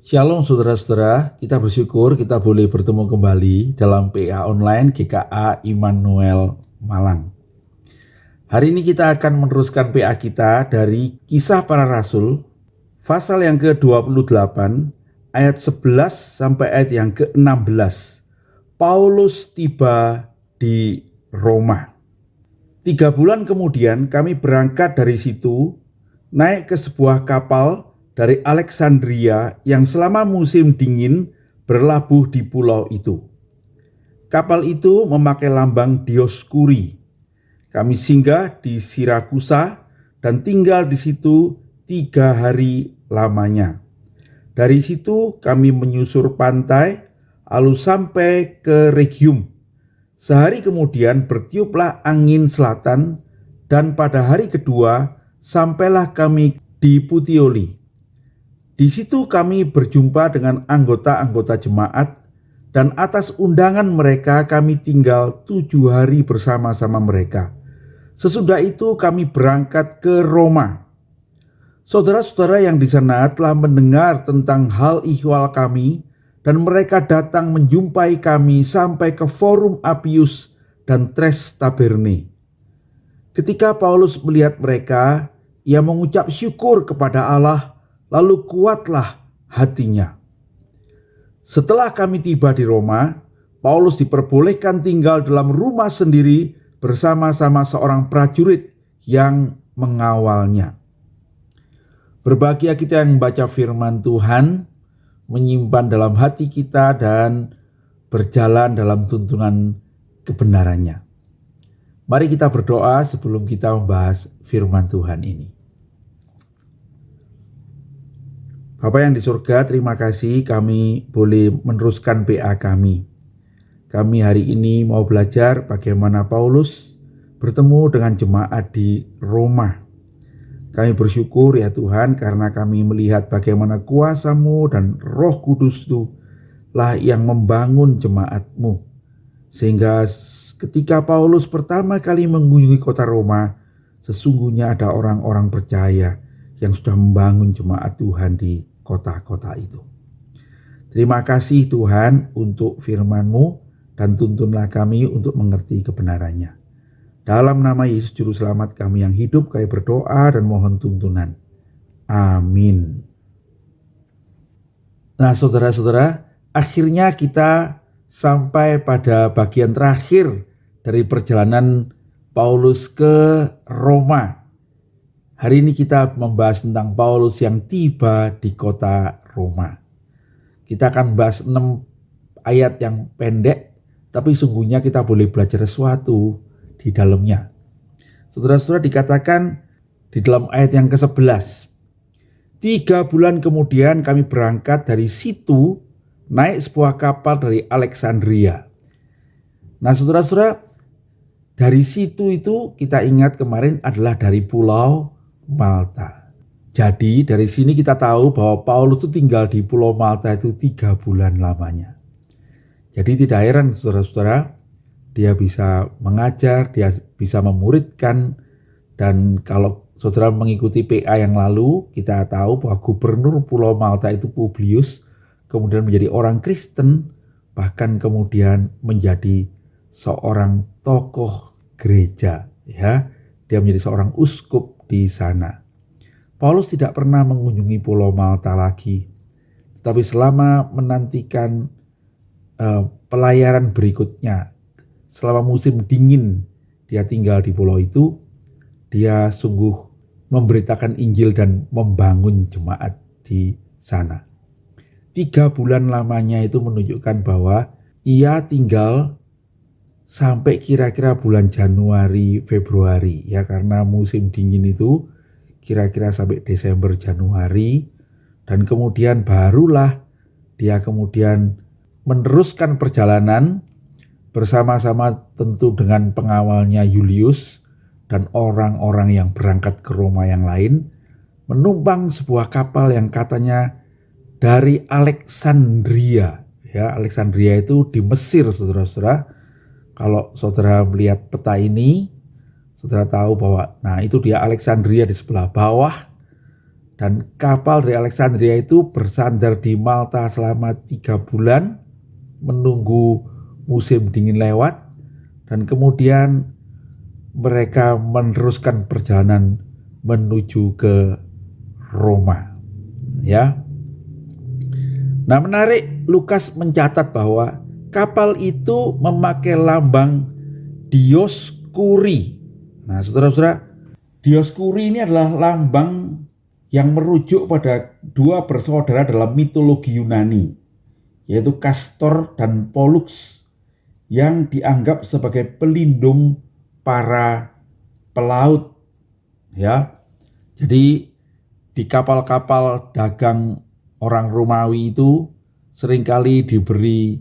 Shalom saudara-saudara, kita bersyukur kita boleh bertemu kembali dalam PA Online GKA Immanuel Malang. Hari ini kita akan meneruskan PA kita dari Kisah Para Rasul, pasal yang ke-28, ayat 11 sampai ayat yang ke-16. Paulus tiba di Roma. 3 bulan kemudian kami berangkat dari situ, naik ke sebuah kapal dari Alexandria yang selama musim dingin berlabuh di pulau itu. Kapal itu memakai lambang Dioskuri. Kami singgah di Sirakusa dan tinggal di situ 3 hari lamanya. Dari situ kami menyusur pantai lalu sampai ke Rhegium. Sehari kemudian bertiuplah angin selatan dan pada hari kedua sampailah kami di Puteoli. Di situ kami berjumpa dengan anggota-anggota jemaat dan atas undangan mereka kami tinggal 7 hari bersama-sama mereka. Sesudah itu kami berangkat ke Roma. Saudara-saudara yang di sana telah mendengar tentang hal ihwal kami dan mereka datang menjumpai kami sampai ke Forum Appius dan Tres Taberne. Ketika Paulus melihat mereka, ia mengucap syukur kepada Allah. Lalu kuatlah hatinya. Setelah kami tiba di Roma, Paulus diperbolehkan tinggal dalam rumah sendiri bersama-sama seorang prajurit yang mengawalnya. Berbahagia kita yang membaca firman Tuhan, menyimpan dalam hati kita dan berjalan dalam tuntunan kebenarannya. Mari kita berdoa sebelum kita membahas firman Tuhan ini. Bapa yang di surga, terima kasih kami boleh meneruskan PA kami. Kami hari ini mau belajar bagaimana Paulus bertemu dengan jemaat di Roma. Kami bersyukur ya Tuhan karena kami melihat bagaimana kuasa-Mu dan Roh Kudus lah yang membangun jemaat-Mu. Sehingga ketika Paulus pertama kali mengunjungi kota Roma, sesungguhnya ada orang-orang percaya yang sudah membangun jemaat Tuhan di kota-kota itu. Terima kasih Tuhan untuk firman-Mu dan tuntunlah kami untuk mengerti kebenarannya. Dalam nama Yesus Juru Selamat kami yang hidup, kami berdoa dan mohon tuntunan. Amin. Nah saudara-saudara, akhirnya kita sampai pada bagian terakhir dari perjalanan Paulus ke Roma. Hari ini kita membahas tentang Paulus yang tiba di kota Roma. Kita akan bahas 6 ayat yang pendek, tapi sungguhnya kita boleh belajar sesuatu di dalamnya. Saudara-saudara, dikatakan di dalam ayat yang ke-11. 3 bulan kemudian kami berangkat dari situ, naik sebuah kapal dari Alexandria. Nah saudara-saudara, dari situ itu kita ingat kemarin adalah dari pulau Malta. Jadi dari sini kita tahu bahwa Paulus itu tinggal di pulau Malta itu 3 bulan lamanya. Jadi tidak heran saudara-saudara, dia bisa mengajar, dia bisa memuridkan. Dan kalau saudara mengikuti PA yang lalu, kita tahu bahwa gubernur pulau Malta itu Publius kemudian menjadi orang Kristen, bahkan kemudian menjadi seorang tokoh gereja, ya. Dia menjadi seorang uskup di sana. Paulus tidak pernah mengunjungi pulau Malta lagi, tetapi selama menantikan pelayaran berikutnya, selama musim dingin dia tinggal di pulau itu, dia sungguh memberitakan Injil dan membangun jemaat di sana. 3 bulan lamanya itu menunjukkan bahwa ia tinggal sampai kira-kira bulan Januari, Februari, ya, karena musim dingin itu kira-kira sampai Desember, Januari, dan kemudian barulah dia kemudian meneruskan perjalanan bersama-sama tentu dengan pengawalnya Julius dan orang-orang yang berangkat ke Roma yang lain, menumpang sebuah kapal yang katanya dari Alexandria, ya. Alexandria itu di Mesir, saudara-saudara. Kalau saudara melihat peta ini, saudara tahu bahwa itu dia Alexandria di sebelah bawah. Dan kapal dari Alexandria itu bersandar di Malta selama 3 bulan menunggu musim dingin lewat, dan kemudian mereka meneruskan perjalanan menuju ke Roma. Ya. Nah, menarik, Lukas mencatat bahwa kapal itu memakai lambang Dioskuri. Nah, saudara-saudara, Dioskuri ini adalah lambang yang merujuk pada dua bersaudara dalam mitologi Yunani, yaitu Castor dan Pollux, yang dianggap sebagai pelindung para pelaut. Ya, jadi di kapal-kapal dagang orang Romawi itu seringkali diberi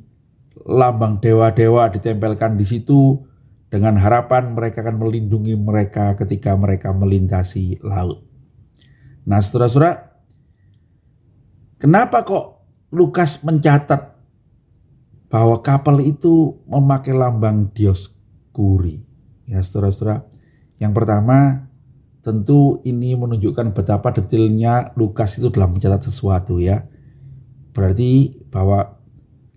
lambang dewa-dewa ditempelkan di situ dengan harapan mereka akan melindungi mereka ketika mereka melintasi laut. Nah, saudara-saudara, kenapa kok Lukas mencatat bahwa kapal itu memakai lambang Dioskuri? Ya, saudara-saudara, yang pertama tentu ini menunjukkan betapa detailnya Lukas itu dalam mencatat sesuatu, ya. Berarti bahwa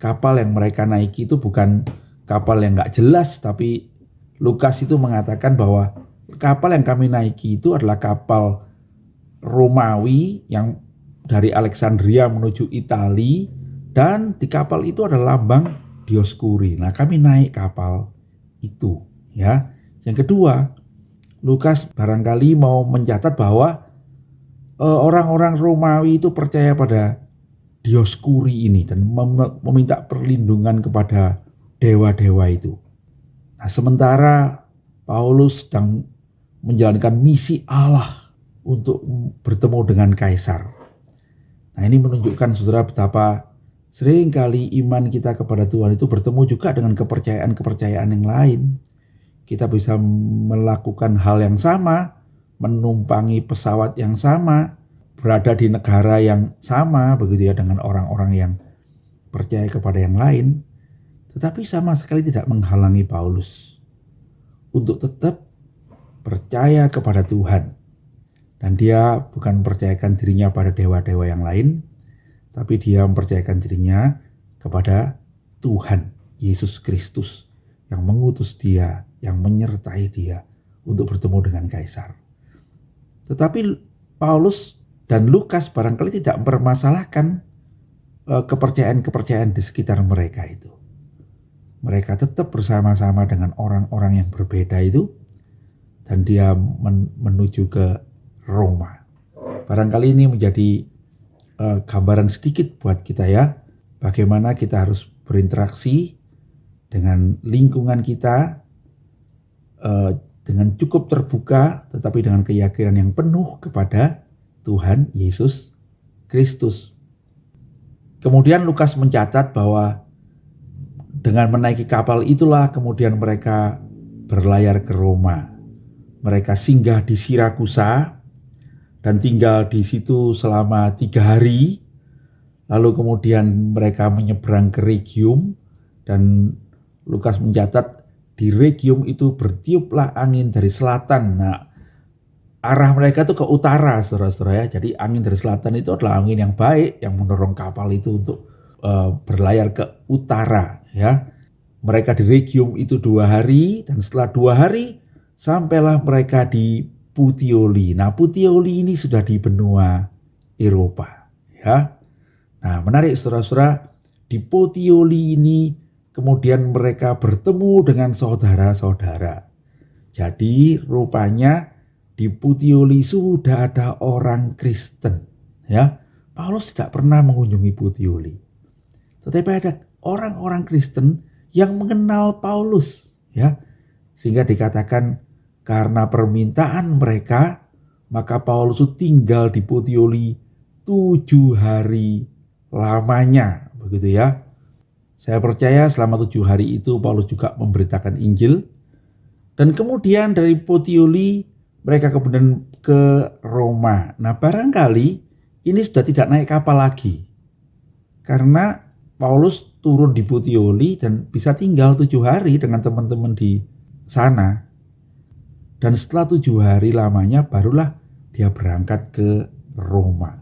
kapal yang mereka naiki itu bukan kapal yang gak jelas, tapi Lukas itu mengatakan bahwa kapal yang kami naiki itu adalah kapal Romawi yang dari Alexandria menuju Italia, dan di kapal itu ada lambang Dioskuri. Nah, kami naik kapal itu, ya. Yang kedua, Lukas barangkali mau mencatat bahwa orang-orang Romawi itu percaya pada Dioskuri ini dan meminta perlindungan kepada dewa-dewa itu. Nah, sementara Paulus sedang menjalankan misi Allah untuk bertemu dengan kaisar. Nah, ini menunjukkan, saudara, betapa seringkali iman kita kepada Tuhan itu bertemu juga dengan kepercayaan-kepercayaan yang lain. Kita bisa melakukan hal yang sama, menumpangi pesawat yang sama, berada di negara yang sama, begitu ya, dengan orang-orang yang percaya kepada yang lain. Tetapi sama sekali tidak menghalangi Paulus untuk tetap percaya kepada Tuhan. Dan dia bukan mempercayakan dirinya pada dewa-dewa yang lain, tapi dia mempercayakan dirinya kepada Tuhan Yesus Kristus yang mengutus dia, yang menyertai dia untuk bertemu dengan kaisar. Tetapi Paulus dan Lukas barangkali tidak mempermasalahkan kepercayaan-kepercayaan di sekitar mereka itu. Mereka tetap bersama-sama dengan orang-orang yang berbeda itu, dan dia menuju ke Roma. Barangkali ini menjadi gambaran sedikit buat kita, ya, bagaimana kita harus berinteraksi dengan lingkungan kita dengan cukup terbuka, tetapi dengan keyakinan yang penuh kepada Tuhan Yesus Kristus. Kemudian Lukas mencatat bahwa dengan menaiki kapal itulah kemudian mereka berlayar ke Roma. Mereka singgah di Sirakusa dan tinggal di situ selama 3 hari. Lalu kemudian mereka menyeberang ke Rhegium, dan Lukas mencatat di Rhegium itu bertiuplah angin dari selatan. Nah, arah mereka itu ke utara, saudara-saudara, ya. Jadi angin dari selatan itu adalah angin yang baik yang mendorong kapal itu untuk berlayar ke utara, ya. Mereka di Rhegium itu 2 hari, dan setelah 2 hari sampailah mereka di Puteoli. Nah, Puteoli ini sudah di benua Eropa, ya. Nah, menarik, saudara-saudara, di Puteoli ini kemudian mereka bertemu dengan saudara-saudara. Jadi rupanya di Puteoli sudah ada orang Kristen, ya. Paulus tidak pernah mengunjungi Puteoli, tetapi ada orang-orang Kristen yang mengenal Paulus, ya. Sehingga dikatakan karena permintaan mereka, maka Paulus tinggal di Puteoli 7 hari lamanya, begitu ya. Saya percaya selama 7 hari itu Paulus juga memberitakan Injil. Dan kemudian dari Puteoli mereka kemudian ke Roma. Nah, barangkali ini sudah tidak naik kapal lagi, karena Paulus turun di Puteoli dan bisa tinggal 7 hari dengan teman-teman di sana. Dan setelah 7 hari lamanya barulah dia berangkat ke Roma.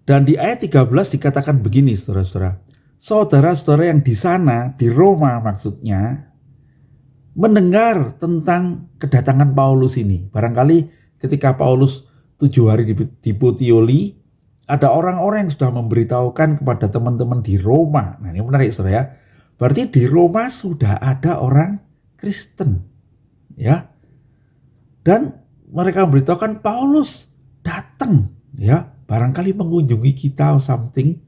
Dan di ayat 13 dikatakan begini, saudara-saudara. Saudara-saudara yang di sana, di Roma maksudnya, mendengar tentang kedatangan Paulus ini. Barangkali ketika Paulus 7 hari di Puteoli, ada orang-orang yang sudah memberitahukan kepada teman-teman di Roma. Nah, ini menarik, saudara ya. Berarti di Roma sudah ada orang Kristen, ya. Dan mereka memberitahukan Paulus datang, ya, barangkali mengunjungi kita or something.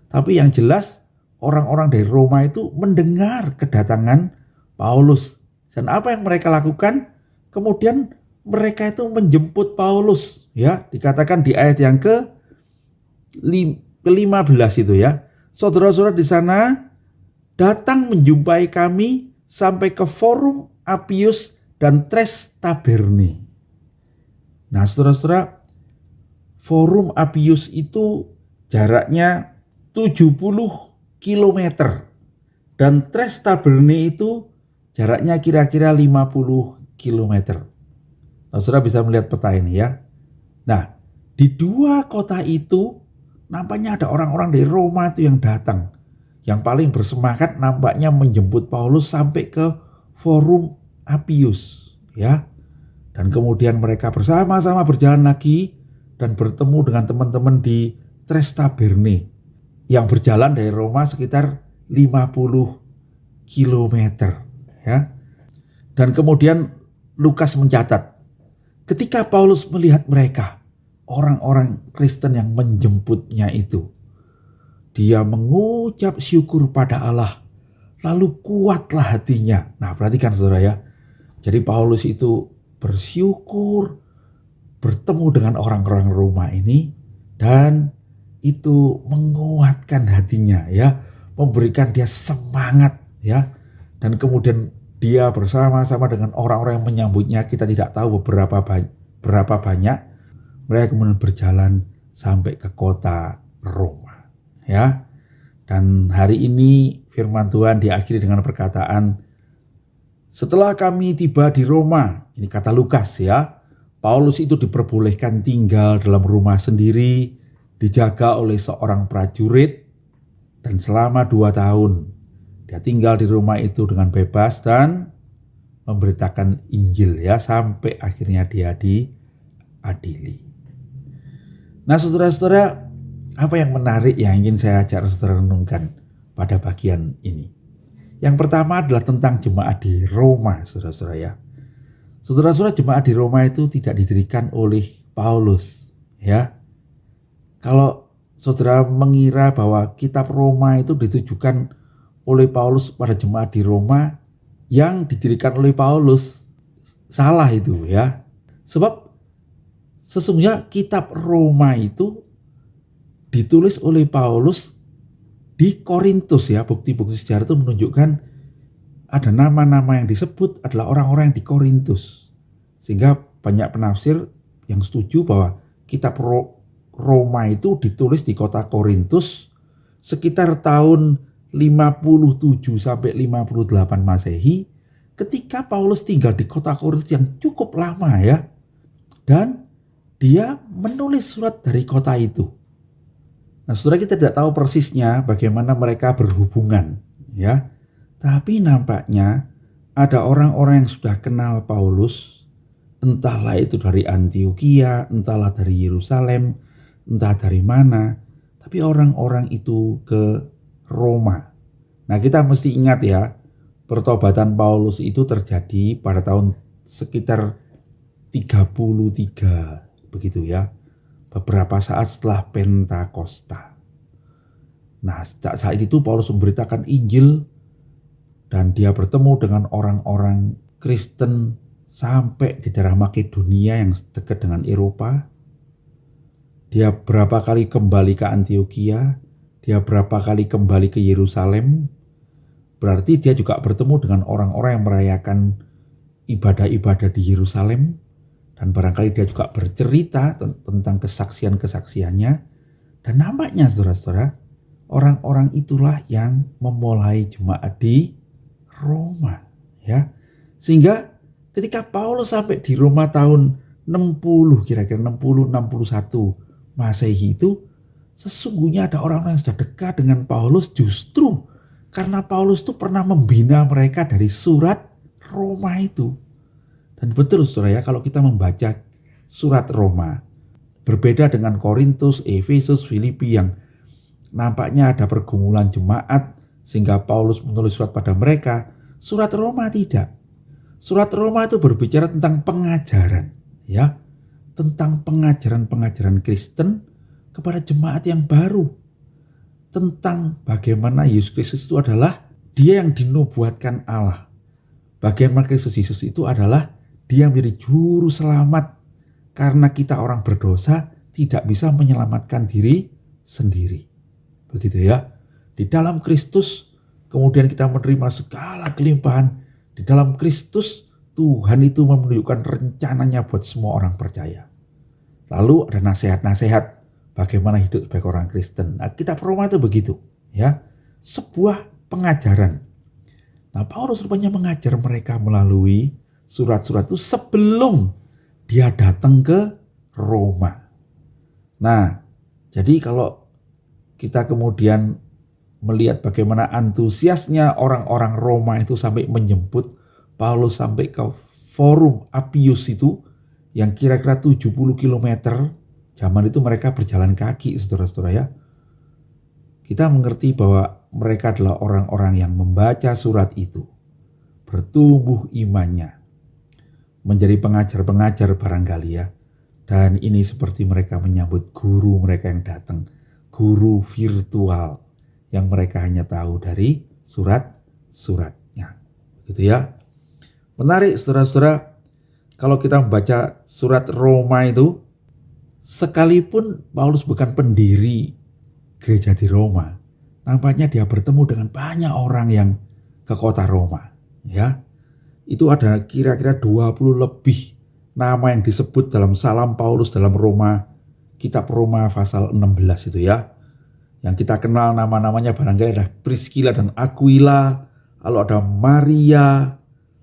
Tapi yang jelas orang-orang dari Roma itu mendengar kedatangan Paulus. Dan apa yang mereka lakukan? Kemudian mereka itu menjemput Paulus, ya. Dikatakan di ayat yang ke-15 itu, ya. Saudara-saudara di sana datang menjumpai kami sampai ke Forum Appius dan Tres Tabernae. Nah, saudara-saudara, Forum Appius itu jaraknya 70 km dan Tres Tabernae itu jaraknya kira-kira 50 km. Nah, saudara bisa melihat peta ini, ya. Nah, di dua kota itu nampaknya ada orang-orang dari Roma itu yang datang. Yang paling bersemangat nampaknya menjemput Paulus sampai ke Forum Appius, ya. Dan kemudian mereka bersama-sama berjalan lagi dan bertemu dengan teman-teman di Tres Tabernae yang berjalan dari Roma sekitar 50 km, ya. Dan kemudian Lukas mencatat, ketika Paulus melihat mereka, orang-orang Kristen yang menjemputnya itu, dia mengucap syukur pada Allah, lalu kuatlah hatinya. Nah, perhatikan saudara ya. Jadi Paulus itu bersyukur bertemu dengan orang-orang Roma ini, dan itu menguatkan hatinya, ya, memberikan dia semangat, ya. Dan kemudian dia bersama-sama dengan orang-orang yang menyambutnya, kita tidak tahu berapa banyak, mereka kemudian berjalan sampai ke kota Roma. Ya, dan hari ini firman Tuhan diakhiri dengan perkataan, setelah kami tiba di Roma, ini kata Lukas, ya, Paulus itu diperbolehkan tinggal dalam rumah sendiri, dijaga oleh seorang prajurit, dan selama 2 tahun dia tinggal di rumah itu dengan bebas dan memberitakan Injil, ya, sampai akhirnya dia diadili. Nah, saudara-saudara, apa yang menarik yang ingin saya ajak saudara renungkan pada bagian ini? Yang pertama adalah tentang jemaat di Roma, saudara-saudara, ya. Saudara-saudara, jemaat di Roma itu tidak didirikan oleh Paulus, ya. Kalau saudara mengira bahwa kitab Roma itu ditujukan oleh Paulus pada jemaat di Roma yang didirikan oleh Paulus, salah itu, ya. Sebab sesungguhnya kitab Roma itu ditulis oleh Paulus di Korintus, ya. Bukti-bukti sejarah itu menunjukkan ada nama-nama yang disebut adalah orang-orang yang di Korintus. Sehingga banyak penafsir yang setuju bahwa kitab Roma itu ditulis di kota Korintus sekitar tahun 57 sampai 58 Masehi, ketika Paulus tinggal di kota Korintus yang cukup lama, ya. Dan dia menulis surat dari kota itu. Nah, saudara, kita tidak tahu persisnya bagaimana mereka berhubungan, ya. Tapi nampaknya ada orang-orang yang sudah kenal Paulus, entahlah itu dari Antioquia, entahlah dari Yerusalem, entah dari mana, tapi orang-orang itu ke Roma. Nah, kita mesti ingat, ya, pertobatan Paulus itu terjadi pada tahun sekitar 33, begitu, ya. Beberapa saat setelah Pentakosta. Nah, saat itu Paulus memberitakan Injil dan dia bertemu dengan orang-orang Kristen sampai di daerah Makedonia yang dekat dengan Eropa. Dia berapa kali kembali ke Antioquia, dia berapa kali kembali ke Yerusalem. Berarti dia juga bertemu dengan orang-orang yang merayakan ibadah-ibadah di Yerusalem. Dan barangkali dia juga bercerita tentang kesaksian-kesaksiannya. Dan nampaknya, saudara-saudara, orang-orang itulah yang memulai jemaat di Roma, ya. Sehingga ketika Paulus sampai di Roma tahun 60, kira-kira 60-61 Masehi itu sesungguhnya ada orang-orang yang sudah dekat dengan Paulus justru karena Paulus itu pernah membina mereka dari surat Roma itu. Dan betul saudara ya, kalau kita membaca surat Roma, berbeda dengan Korintus, Efesus, Filipi yang nampaknya ada pergumulan jemaat sehingga Paulus menulis surat pada mereka. Surat Roma tidak. Surat Roma itu berbicara tentang pengajaran, ya, tentang pengajaran-pengajaran Kristen kepada jemaat yang baru, tentang bagaimana Yesus Kristus itu adalah Dia yang dinubuatkan Allah. Bagaimana Kristus Yesus itu adalah Dia yang menjadi juru selamat karena kita orang berdosa tidak bisa menyelamatkan diri sendiri. Begitu ya. Di dalam Kristus kemudian kita menerima segala kelimpahan. Di dalam Kristus Tuhan itu menunjukkan rencananya buat semua orang percaya. Lalu ada nasihat-nasihat bagaimana hidup sebagai orang Kristen. Nah, kitab Roma itu begitu, ya. Sebuah pengajaran. Nah, Paulus rupanya mengajar mereka melalui surat-surat itu sebelum dia datang ke Roma. Nah, jadi kalau kita kemudian melihat bagaimana antusiasnya orang-orang Roma itu sampai menjemput Paulus sampai ke Forum Appius itu yang kira-kira 70 km. Zaman itu mereka berjalan kaki, saudara-saudara ya. Kita mengerti bahwa mereka adalah orang-orang yang membaca surat itu, bertumbuh imannya, menjadi pengajar-pengajar barangkali ya. Dan ini seperti mereka menyambut guru mereka yang datang, guru virtual yang mereka hanya tahu dari surat-suratnya. Gitu ya. Menarik saudara-saudara, kalau kita membaca surat Roma itu, sekalipun Paulus bukan pendiri gereja di Roma, nampaknya dia bertemu dengan banyak orang yang ke kota Roma. Ya, itu ada kira-kira 20 lebih nama yang disebut dalam salam Paulus dalam Roma, kitab Roma pasal 16 itu ya. Yang kita kenal nama-namanya barangkali ada Priscilla dan Aquila, lalu ada Maria,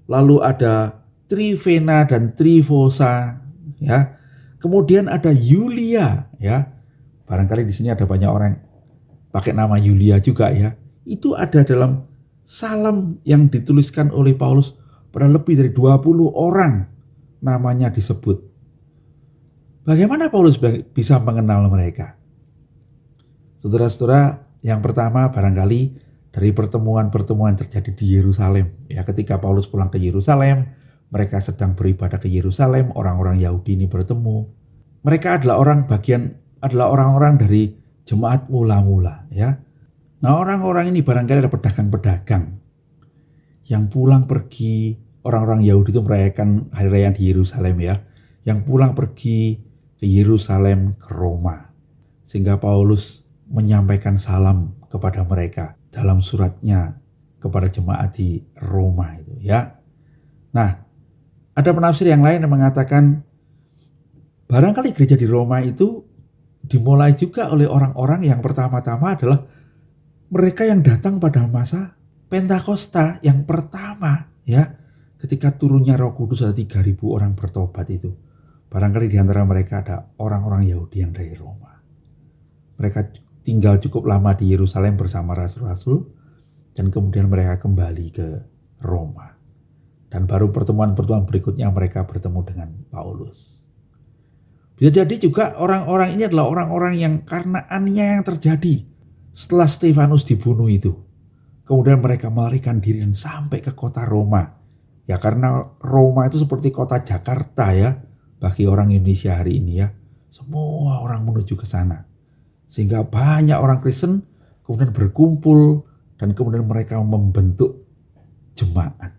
lalu ada Trifena dan Trifosa, ya. Kemudian ada Yulia, ya. Barangkali di sini ada banyak orang pakai nama Yulia juga ya. Itu ada dalam salam yang dituliskan oleh Paulus pada lebih dari 20 orang namanya disebut. Bagaimana Paulus bisa mengenal mereka? Saudara-saudara, yang pertama barangkali dari pertemuan-pertemuan terjadi di Yerusalem. Ya, ketika Paulus pulang ke Yerusalem, mereka sedang beribadah ke Yerusalem, orang-orang Yahudi ini bertemu. Mereka adalah orang-orang dari jemaat mula-mula, ya. Nah, orang-orang ini barangkali ada pedagang-pedagang yang pulang pergi, orang-orang Yahudi itu merayakan hari raya di Yerusalem ya, yang pulang pergi ke Yerusalem, ke Roma. Sehingga Paulus menyampaikan salam kepada mereka dalam suratnya kepada jemaat di Roma itu ya. Nah, ada penafsir yang lain yang mengatakan barangkali gereja di Roma itu dimulai juga oleh orang-orang yang pertama-tama adalah mereka yang datang pada masa Pentakosta yang pertama ya, ketika turunnya Roh Kudus ada 3.000 orang bertobat itu. Barangkali di antara mereka ada orang-orang Yahudi yang dari Roma. Mereka tinggal cukup lama di Yerusalem bersama rasul-rasul dan kemudian mereka kembali ke Roma. Dan baru pertemuan-pertemuan berikutnya mereka bertemu dengan Paulus. Bisa jadi juga orang-orang ini adalah orang-orang yang karena aniaya yang terjadi setelah Stefanus dibunuh itu. Kemudian mereka melarikan diri dan sampai ke kota Roma. Ya, karena Roma itu seperti kota Jakarta ya bagi orang Indonesia hari ini ya. Semua orang menuju ke sana. Sehingga banyak orang Kristen kemudian berkumpul dan kemudian mereka membentuk jemaat.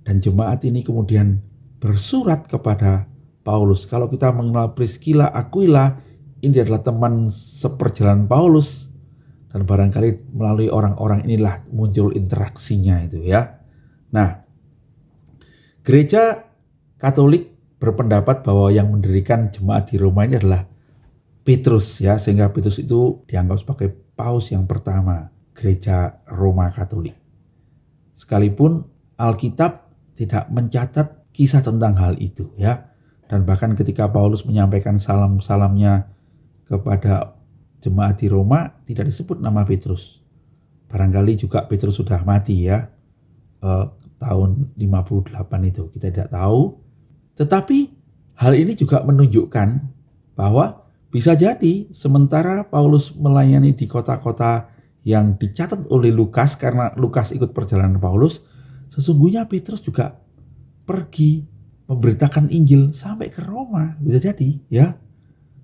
Dan jemaat ini kemudian bersurat kepada Paulus. Kalau kita mengenal Priscilla, Aquila, ini adalah teman seperjalanan Paulus. Dan barangkali melalui orang-orang inilah muncul interaksinya itu ya. Nah, gereja Katolik berpendapat bahwa yang mendirikan jemaat di Roma ini adalah Petrus ya, sehingga Petrus itu dianggap sebagai paus yang pertama gereja Roma Katolik. Sekalipun Alkitab tidak mencatat kisah tentang hal itu ya. Dan bahkan ketika Paulus menyampaikan salam-salamnya kepada jemaat di Roma tidak disebut nama Petrus. Barangkali juga Petrus sudah mati ya, tahun 58 itu, kita tidak tahu. Tetapi hal ini juga menunjukkan bahwa bisa jadi sementara Paulus melayani di kota-kota yang dicatat oleh Lukas, karena Lukas ikut perjalanan Paulus, sesungguhnya Petrus juga pergi memberitakan Injil sampai ke Roma, bisa jadi ya.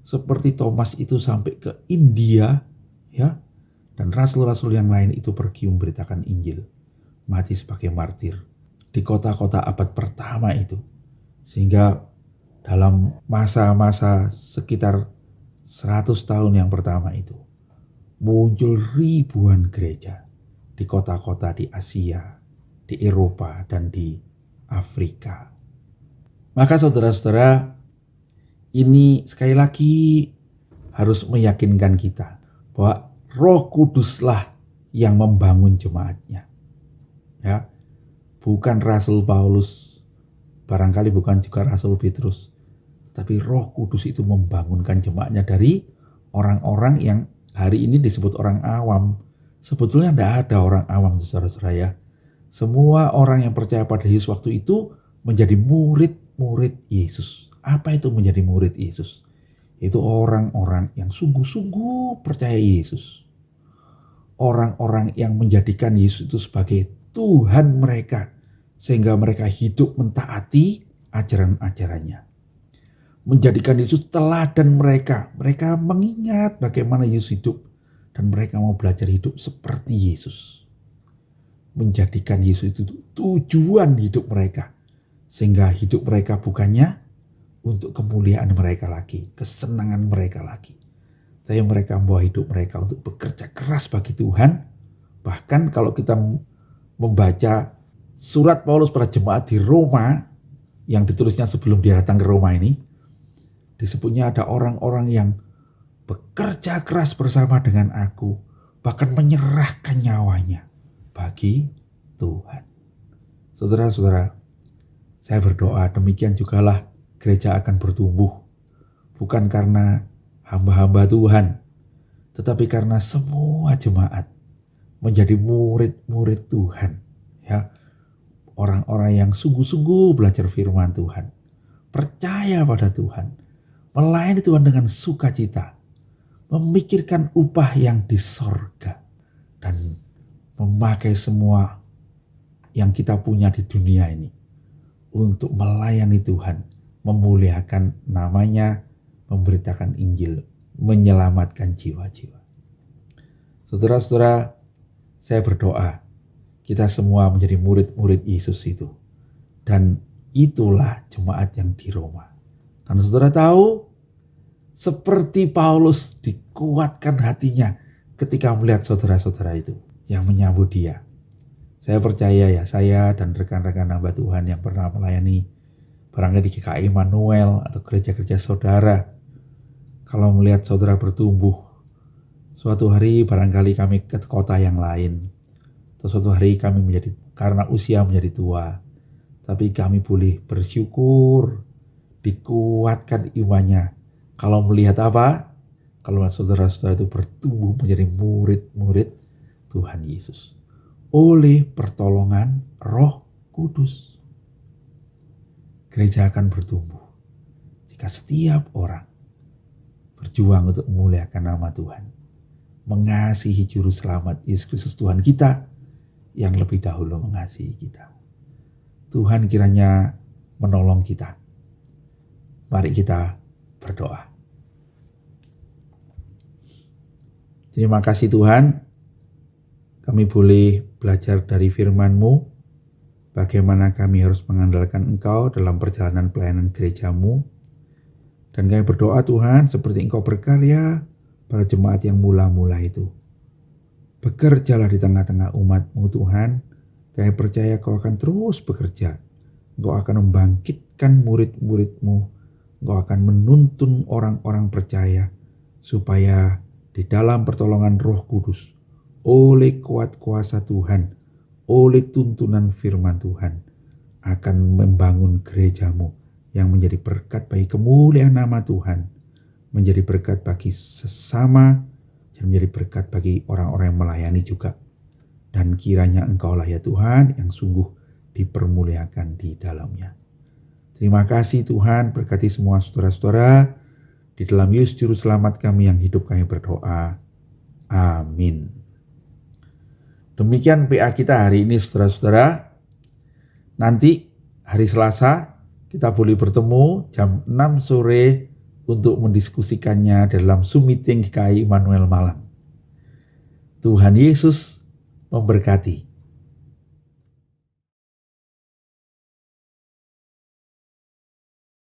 Seperti Thomas itu sampai ke India ya, dan rasul-rasul yang lain itu pergi memberitakan Injil, mati sebagai martir di kota-kota abad pertama itu. Sehingga dalam masa-masa sekitar 100 tahun yang pertama itu muncul ribuan gereja di kota-kota di Asia, di Eropa, dan di Afrika. Maka saudara-saudara, ini sekali lagi harus meyakinkan kita bahwa Roh Kuduslah yang membangun jemaatnya. Ya, bukan Rasul Paulus, barangkali bukan juga Rasul Petrus, tapi Roh Kudus itu membangunkan jemaatnya dari orang-orang yang hari ini disebut orang awam. Sebetulnya tidak ada orang awam, saudara-saudara ya. Semua orang yang percaya pada Yesus waktu itu menjadi murid-murid Yesus. Apa itu menjadi murid Yesus? Itu orang-orang yang sungguh-sungguh percaya Yesus. Orang-orang yang menjadikan Yesus itu sebagai Tuhan mereka, sehingga mereka hidup mentaati ajaran-ajarannya. Menjadikan Yesus teladan mereka. Mereka mengingat bagaimana Yesus hidup dan mereka mau belajar hidup seperti Yesus. Menjadikan Yesus itu tujuan hidup mereka, sehingga hidup mereka bukannya untuk kemuliaan mereka lagi, kesenangan mereka lagi, tapi mereka membawa hidup mereka untuk bekerja keras bagi Tuhan. Bahkan kalau kita membaca surat Paulus pada jemaat di Roma yang ditulisnya sebelum dia datang ke Roma ini, disebutnya ada orang-orang yang bekerja keras bersama dengan aku, bahkan menyerahkan nyawanya bagi Tuhan. Saudara-saudara, saya berdoa demikian jugalah gereja akan bertumbuh, bukan karena hamba-hamba Tuhan, tetapi karena semua jemaat menjadi murid-murid Tuhan, ya, orang-orang yang sungguh-sungguh belajar firman Tuhan, percaya pada Tuhan, melayani Tuhan dengan sukacita, memikirkan upah yang di sorga, dan memakai semua yang kita punya di dunia ini untuk melayani Tuhan, memuliakan namanya, memberitakan Injil, menyelamatkan jiwa-jiwa. Saudara-saudara, saya berdoa kita semua menjadi murid-murid Yesus itu. Dan itulah jemaat yang di Roma. Karena saudara tahu, seperti Paulus dikuatkan hatinya ketika melihat saudara-saudara itu yang menyambut dia. Saya percaya ya, saya dan rekan-rekan hamba Tuhan yang pernah melayani barangkali di GKI Immanuel atau gereja-gereja saudara, kalau melihat saudara bertumbuh, suatu hari barangkali kami ke kota yang lain, atau suatu hari kami karena usia menjadi tua, tapi kami boleh bersyukur, dikuatkan imannya. Kalau melihat apa? Kalau saudara-saudara itu bertumbuh menjadi murid-murid Tuhan Yesus oleh pertolongan Roh Kudus. Gereja akan bertumbuh jika setiap orang berjuang untuk memuliakan nama Tuhan, mengasihi Juru Selamat Yesus Kristus Tuhan kita yang lebih dahulu mengasihi kita. Tuhan kiranya menolong kita. Mari kita berdoa. Terima kasih Tuhan, kami boleh belajar dari firman-Mu, bagaimana kami harus mengandalkan Engkau dalam perjalanan pelayanan gereja-Mu. Dan kami berdoa Tuhan, seperti Engkau berkarya pada jemaat yang mula-mula itu. Bekerjalah di tengah-tengah umat-Mu Tuhan. Kami percaya Kau akan terus bekerja. Engkau akan membangkitkan murid-murid-Mu. Engkau akan menuntun orang-orang percaya supaya di dalam pertolongan Roh Kudus, oleh kuat kuasa Tuhan, oleh tuntunan firman Tuhan, akan membangun gereja-Mu yang menjadi berkat bagi kemuliaan nama Tuhan, menjadi berkat bagi sesama, dan menjadi berkat bagi orang-orang yang melayani juga. Dan kiranya Engkaulah ya Tuhan yang sungguh dipermuliakan di dalamnya. Terima kasih Tuhan, berkati semua saudara-saudara. Di dalam Yesus Juru Selamat kami yang hidup kami berdoa. Amin. Demikian PA kita hari ini saudara-saudara. Nanti hari Selasa kita boleh bertemu jam 6 sore untuk mendiskusikannya dalam Zoom meeting GKI Immanuel Malang. Tuhan Yesus memberkati.